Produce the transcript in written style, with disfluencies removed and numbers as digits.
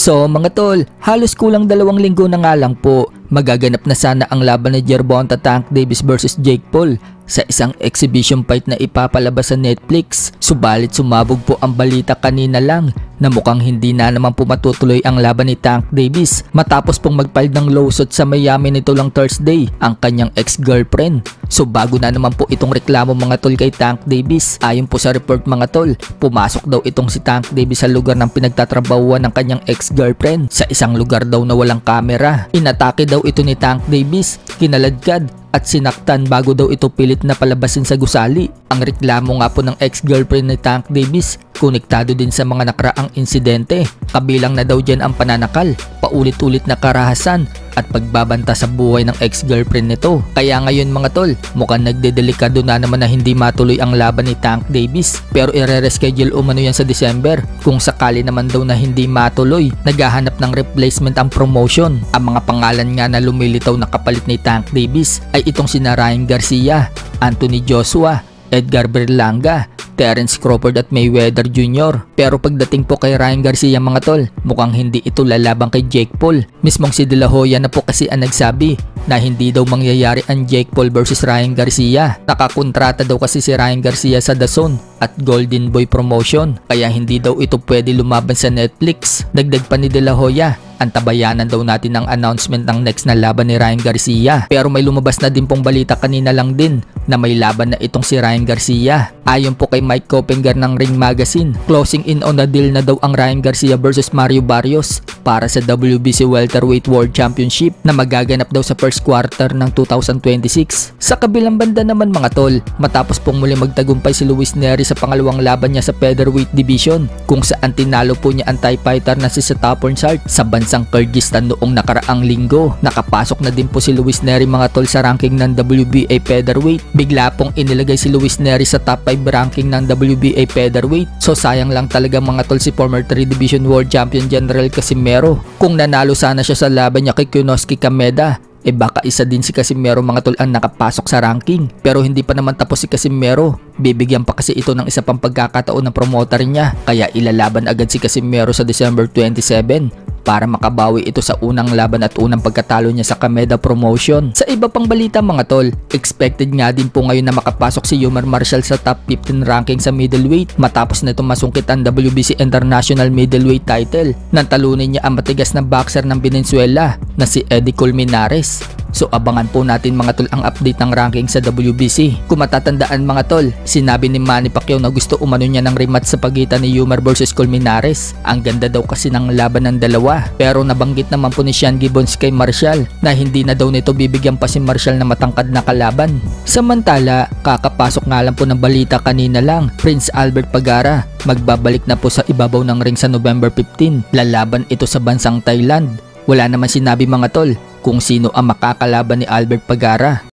So mga tol, halos kulang 2 linggo na nga lang po, magaganap na sana ang laban ni Gervonta Tank Davis versus Jake Paul sa isang exhibition fight na ipapalabas sa Netflix. Subalit sumabog po ang balita kanina lang na mukhang hindi na naman po matutuloy ang laban ni Tank Davis matapos pong mag-file ng lawsuit sa Miami nito lang Thursday ang kanyang ex-girlfriend. So bago na naman po itong reklamo mga tol kay Tank Davis, ayon po sa report mga tol, pumasok daw itong si Tank Davis sa lugar ng pinagtatrabahuan ng kanyang ex-girlfriend sa isang lugar daw na walang kamera. Inatake daw ito ni Tank Davis, kinaladkad at sinaktan bago daw ito pilit na palabasin sa gusali. Ang reklamo nga po ng ex-girlfriend ni Tank Davis, konektado din sa mga nakaraang insidente. Kabilang na daw dyan ang pananakal, paulit-ulit na karahasan at pagbabanta sa buhay ng ex-girlfriend nito. Kaya ngayon mga tol, mukhang nagdedelikado na naman na hindi matuloy ang laban ni Tank Davis. Pero ire-reschedule umano yan sa December. Kung sakali naman daw na hindi matuloy, naghahanap ng replacement ang promotion. Ang mga pangalan nga na lumilitaw na kapalit ni Tank Davis ay itong sina Ryan Garcia, Anthony Joshua, Edgar Berlanga, Terence Crawford at Mayweather Jr. Pero pagdating po kay Ryan Garcia mga tol, mukhang hindi ito lalabang kay Jake Paul. Mismong si De La Hoya na po kasi ang nagsabi na hindi daw mangyayari ang Jake Paul versus Ryan Garcia. Nakakontrata daw kasi si Ryan Garcia sa DAZN at Golden Boy Promotion, kaya hindi daw ito pwede lumaban sa Netflix. Dagdag pa ni De La Hoya, antabayanan daw natin ang announcement ng next na laban ni Ryan Garcia. Pero may lumabas na din pong balita kanina lang din na may laban na itong si Ryan Garcia. Ayon po kay Mike Coppinger ng Ring Magazine, closing in on a deal na daw ang Ryan Garcia versus Mario Barrios para sa WBC Welterweight World Championship na magaganap daw sa first quarter ng 2026. Sa kabilang banda naman mga tol, matapos pong muli magtagumpay si Luis Nery sa pangalawang laban niya sa featherweight division, kung saan tinalo po niya ang Thai fighter na si Sataporn Sart sa bansang Kyrgyzstan noong nakaraang linggo. Nakapasok na din po si Luis Nery mga tol sa ranking ng WBA featherweight. Bigla pong inilagay si Luis Nery sa top 5 ranking ng WBA featherweight. So sayang lang talaga mga tol si former 3 division world champion General Casimero. Kung nanalo sana siya sa laban niya kay Konosuke Kameda, baka isa din si Casimero mga tol ang nakapasok sa ranking. Pero hindi pa naman tapos si Casimero, bibigyan pa kasi ito ng isa pang pagkakataon ng promoter niya, kaya ilalaban agad si Casimero sa December 27 para makabawi ito sa unang laban at unang pagkatalo niya sa Kameda promotion. Sa iba pang balita mga tol, expected nga din po ngayon na makapasok si Yumar Marshall sa top 15 ranking sa middleweight matapos na itong masungkit ang WBC International Middleweight title nang talunin niya ang matigas na boxer ng Venezuela na si Eddie Colmenares. So abangan po natin mga tol ang update ng ranking sa WBC. Kung matatandaan mga tol, sinabi ni Manny Pacquiao na gusto umano niya ng rematch sa pagitan ni Yumar versus Colmenares. Ang ganda daw kasi ng laban ng dalawa. Pero nabanggit naman po ni Sean Gibbons kay Marshall na hindi na daw nito bibigyan pa si Marshall na matangkad na kalaban. Samantala, kakapasok nga lang po ng balita kanina lang, Prince Albert Pagara magbabalik na po sa ibabaw ng ring sa November 15. Lalaban ito sa bansang Thailand. Wala naman sinabi mga tol kung sino ang makakalaban ni Albert Pagara.